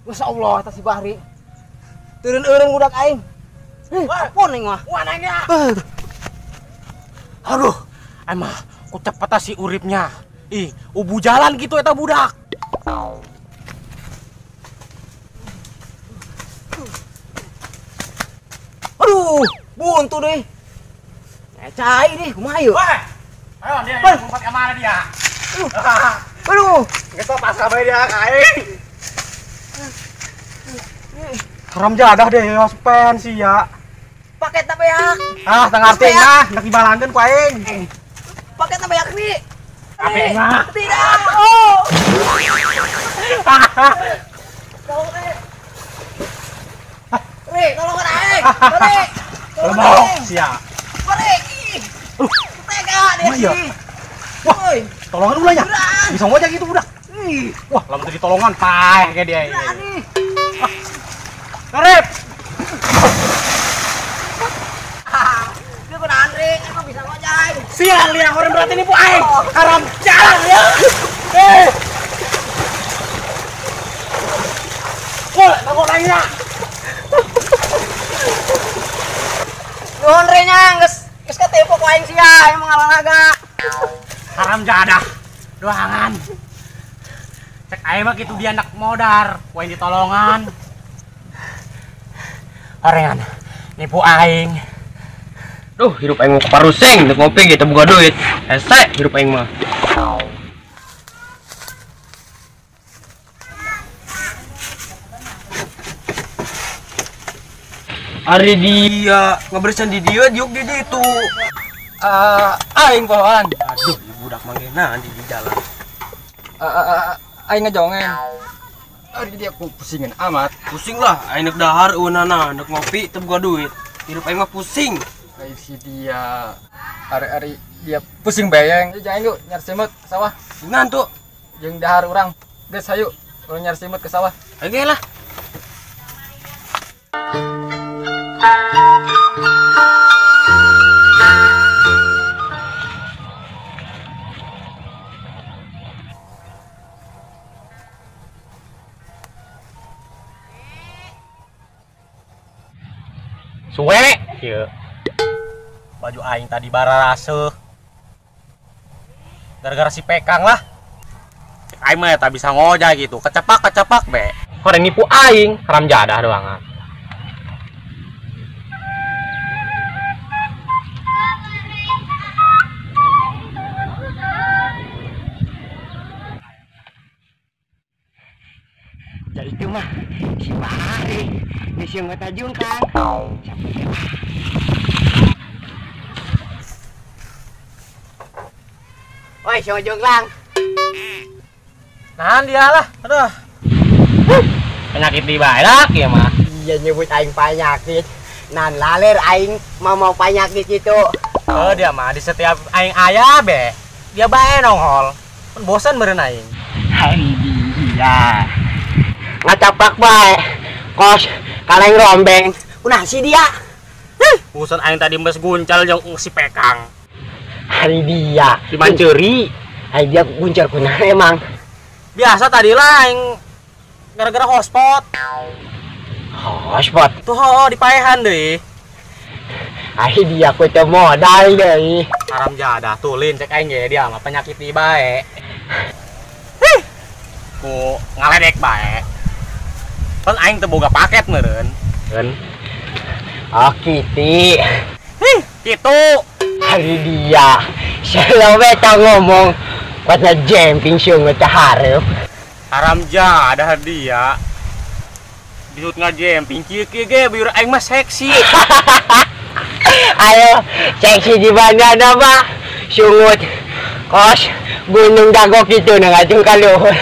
Masya Allah, tas si Bahri. Turun eureun budak aing. Apa ning mah? Wah nengnya. Aduh, emang ku cepet si uripnya. Ih, ubu jalan gitu eta budak. Aduh, buntu deh. Cai deh, kumaha yeuh? Wah. Ayo dia ngumpet ke mana dia? Aduh. Kita pas sampai dia ka aing. Haram jadah deh ospen sih ya. Paket tabeak. Ah, teu ngarti nah, nek dibalangkeun ku aing. Paket tabeak nih. Ape mah? Tidak. Oh. Tolong deh. Re, tolong aing. Re. Lemah sia. Re. Tega deh sih. Woi, Tolongan ulah nya. Bisa ngojek gitu budak. Wah, lamun teu ditolongan paeh ge dia. Karep. Dia kena Andre, emang bisa ngojek. Sial liang orang berarti nipu aing. Haram jalan ya. Wah, nangkok nanya. Nuhun re nya, geus katipu ku aing sia, emang ngalaga. Haram jadah. Doangan. Cek aing mah kitu dia anak modar, ku aing ditolongan. Arengan nipu aing. Duh, hidup aing mau keparuseng, untuk ngopi gitu buka duit. Hese, hidup aing mah. Ari dia ngeberisan di dia, diuk di itu. Aing poloan. Aduh, budak manggena di jalan. Aing ngejongeng. Ari dia aku pusingin amat. Pusing lah, aing nek dahar eunana, nek ngopi teu buka duit. Hidup aing mah pusing. Kayak si dia ari dia pusing bayang. Jangan yuk nyari semut ke sawah. Gimana tuh? Jeung dahar urang. Geus hayu urang nyari semut ke sawah. Oke lah. Suwe, kieu. Baju aing tadi bararaseuh. Gara-gara si Pekang lah. Aing mah tak bisa ngojek gitu. Kecepak be. Koreng nipu aing, haram jadah doangan. Ya itu mah si Bahari. Di sieun tajung kan. Oi, si Ojong lang. Nahan dia lah, aduh. Penyakit di badak ya mah. Iya nyebut aing penyakit. Nan laler aing mau penyakit itu. Oh dia mah di setiap aing aya be. Dia bae nongol. Kan bosan meureun aing. Hai dia. Ngacapak bae. Kos kaleng rombeng. Kunah si dia. Bosan aing tadi mes guncal jeung si Pekang. Hari dia. Si Manceri. Hari dia guncar kunah emang. Biasa tadi lah aing gara-gara hotspot. Hotspot. Tuh ho dipaehan deui. Hari dia ku teu modal deui. Haram jadah tulin cek aing ge dia mah penyakit di bae. Ku ngaledek bae. Kan aing teu boga paket meureun. Kan. Oh kiti. Kitu. Hari dia. Saya beta ngomong pada jemping siung teh hareup. Haram jadah dia. Disut ngajemping kieu ge biur aing mah seksi. Ayo, seksi di bandana mah. Sungut. Kos gunung dago kitu na ngajung kaluhur.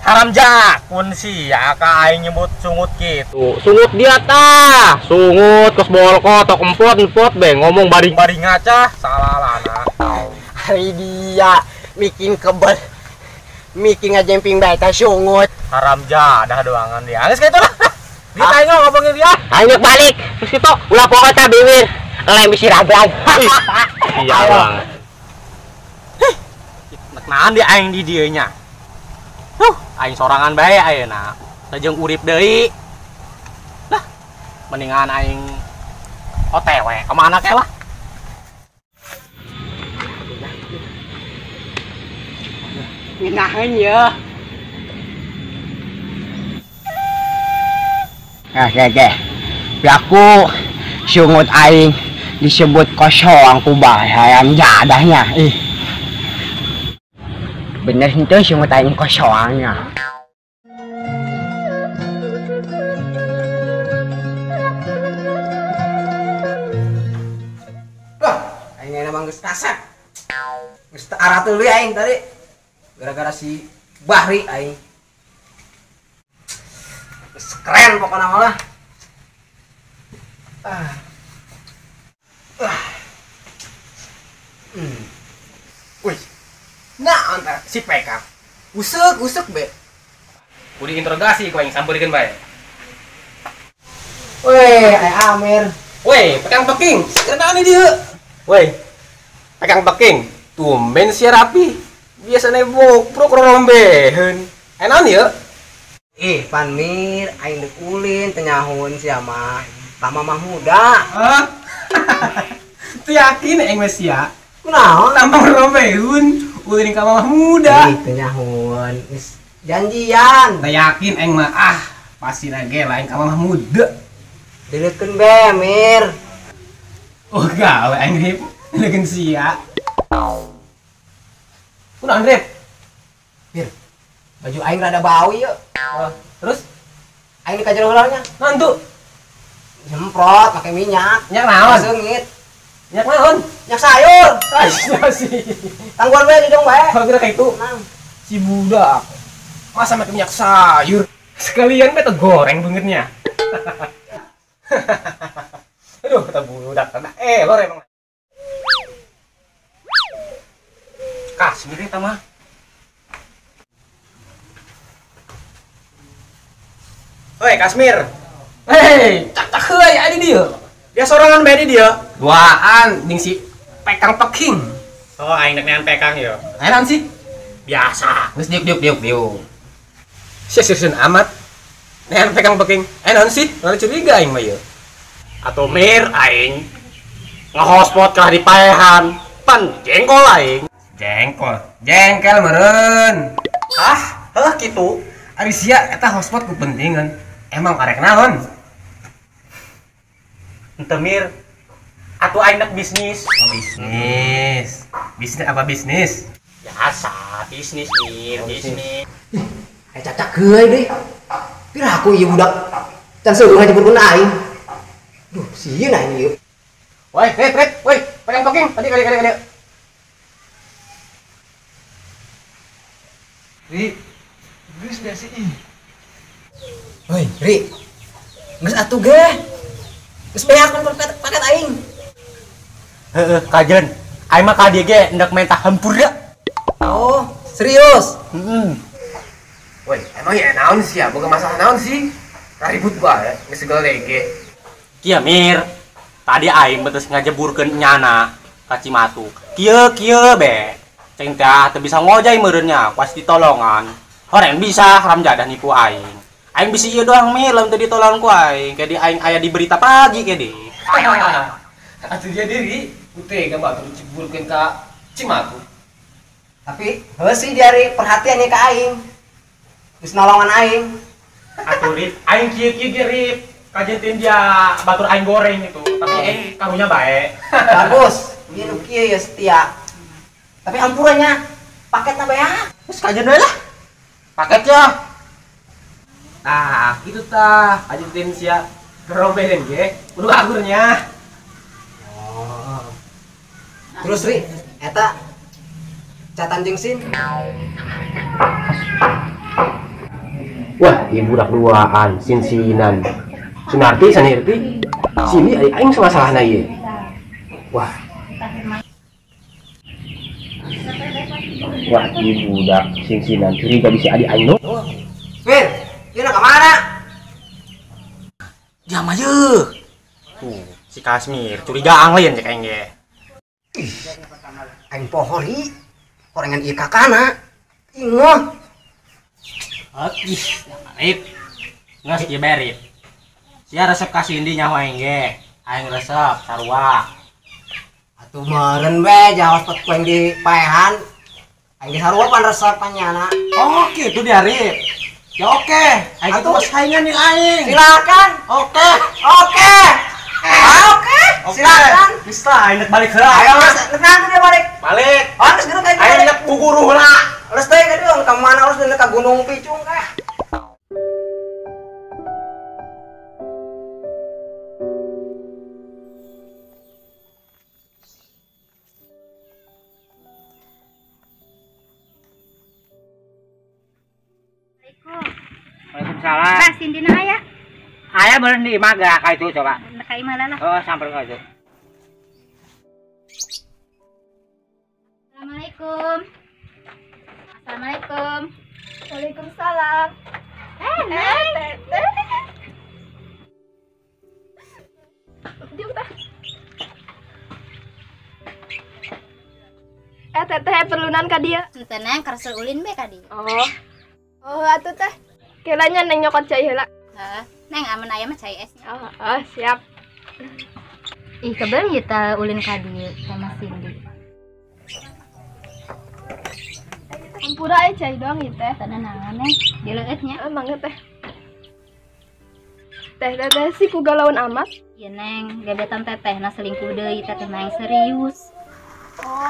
Haram jakun sih ya ka aing nyebut sungut kitu. Sungut dia tah. Sungut kos bolko tok empot be ngomong Bari ngaca salalana. Hari dia bikin kebel. Bikin ngajemping bae teh sungut. Haram jadah doangan dia. Geus kitu lah. Ditanya ngomongin dia. Ayo balik. Terus kitu ulah pokok teh bibir. Lem bisi raglan. Iya bang. Nek naon di aing di dieu nya. Aing sorangan bae ayeuna. Lajeng urip deui. Lah, mendingan aing OTW kemana kek lah. Minahan ya. Oke. Aku sungut aing disebut kosong ku bahayam jadahnya. Bener itu sungut aing kosongnya. Aing emang geus kasep. Geus arah tuluy aing tadi. Gara-gara si Bahri aing. Geus keren pokoknya malah. Wih. Nah, anta si Pekang. Usuk be. Udah interogasi ku aing sampeurkeun bae. Weh, Amir. Woi, pegang peking. Kenapa dia? Woi, pegang peking. Tumben si rapi. Biasanya bokrok rombeheun. Enaon ya? Pan Mir, aing deuk ulin teu nyahun sia mah. Ka Mamah Muda. Hah? Tu yakin aing mah sia. Kunaon? Tampang rombeheun. Ulin ka Mamah Muda. Teu nyahun. Geus janjian. Teu yakin aing mah pasti lagi lain ka Mamah Muda. Dileutkeun be, Mir. Oh, gawe aing rip. Leukeun sia. Kunaon rip? Mir. Baju aing rada bau ieu. Terus Aing dikajar ularnya. naon tuh? Nyemprot pakai minyak. Minyak naon? Seungit. Minyak naon? Minyak sayur. Sia sih. Tangguan bae di dong bae. Kalau kira kayak itu Nang. si budak masa pakai minyak sayur sekalian beta goreng bangetnya. Aduh, kata budak kata lor emang. Kasmir eta mah. Hoi, Kasmir. Hei, cak heuy aya di dieu. Dia sorangan bae di dieu. Duaan ning si Pekang Peking. Oh, aing nean Pekang ya. Enan sih. Biasa. Geus diuk. Sieun amat. Nean Pekang Peking. Enan sih, ngare curiga aing mah ye. Atau Mir aing nge-hotspot kah di paehan. Pan jengkol aing. Jengkel meureun. Heuh kitu. Ari sia eta hotspot ku pentingan. Emang arek naon? Henteu Mir. Atuh aing nak bisnis. Oh, bisnis. Bisnis apa bisnis? Biasa, bisnis Mir, bisnis. Cacak heuy deui. Pira aku ieu budak. Can seueuh ngajebutkeun aing. Duh, sieun aing ieu. Woi, woi, pegang. Tadi. Ri, geus biasa ih. Woi, Ri. Geus atuh ge. Geus beakeun paket aing. Heeh, kajen. Aing mah ka dieu ge hendak main hampura. Oh, serius? Woi, emang ya naon sih ya? Boga masalah naon sih? Ribut bae, geus segala lege. Kieu Mir. Tadi aing betes ngajeburkeun nyana ka Cimatu. Kieu be. Ceng teh teu bisa ngojay meureun nya, kuas ditolongan. Horeng bisa haram jadah nipu aing. Aing bisi ieu doang Mir, lamun teu ditolong ku aing. Kedi aing aya di berita pagi kedi. Atuh dia diri, uteh ka batur ciburkeun ka Cimatu. Tapi heuh sih diari perhatiannya ke aing. Geus nolongan aing. Atuh Rip, aing kieu ge Rip. Kajentin dia batur aing goreng itu. Tapi aing karunya bae. Bagus. Ieu nu kieu ya setia. Tapi ampurannya paketna bea. Terus kajen deui lah. Paketnya. Itu tah. Kajentin sia gerombehin ge. Kudu agurnya. Oh. Terus Ri, eta catan jeung Sin. Wah, ibu budak duaan, sin-sinan. Sunarti, sanirti, sini aing sama-salahna ieu. Wah, ibu budak sin-sinan curiga bisa adik aing no. Fir, ieu na ka mana? Diam aja. Tuh, si Kasmir curiga angleun cek aing ge. Aing poho Ri. Orengan ieu kakana. Ingoh. Ih, Rip. Nges ieu berit. Sia resep ka Cindy nyaho aing ge. Aing resep sarua. Atuh meureun we jaos pet kueng di paehan. Aing ge sarua pan resep panyana. Oh, kitu di Arif. Ya oke. Aing itu Atuh. saingan nih aing. Silakan. Oke. Oke. Oke. Silakan. Bisa aing balik heula. Ayo Mas, nanti dia balik. Balik. Oh, geus geus kayak Aing gini. nek buguruh heula. Terus teh ka dieu ka mana harus ka Gunung Picung teh. Waalaikumsalam. Bah, Cindy na aya. Aya beureun di maga ka itu coba. Kai mana lah. Oh, sampai ka itu. Assalamualaikum. Assalamualaikum. Waalaikumsalam. Teteh. Diam teh. Teteh perlunan ka dia. Henteu neng karsul ulin be ka dieu. Oh atuh teh. Kiranya neng nyokot cai heula. Heeh. Neng aman aya mah cai esnya. Oh, siap. Ih, kebeul ieu teh ulin ka dieu sama Cindy. Ampura aya cai doang ieu teh. Teu naon neng, dileueutnya. Mangga teh. Teh si ku galauan amat. Ieu neng, gebetan tetehna selingkuh deui teteh neng serius. Oh,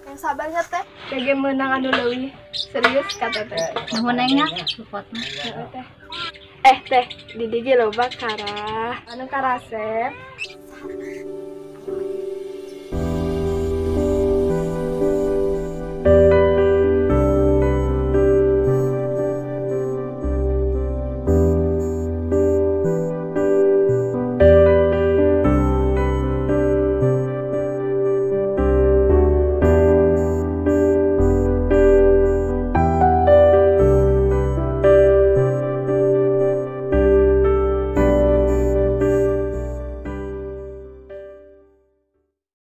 yang sabarnya teh. Kage meunang anu leuwih. Serius ka teteh. Nuhun nengnya, support-na. Heeh teh. Teh, di dieu loba karah anu karasep.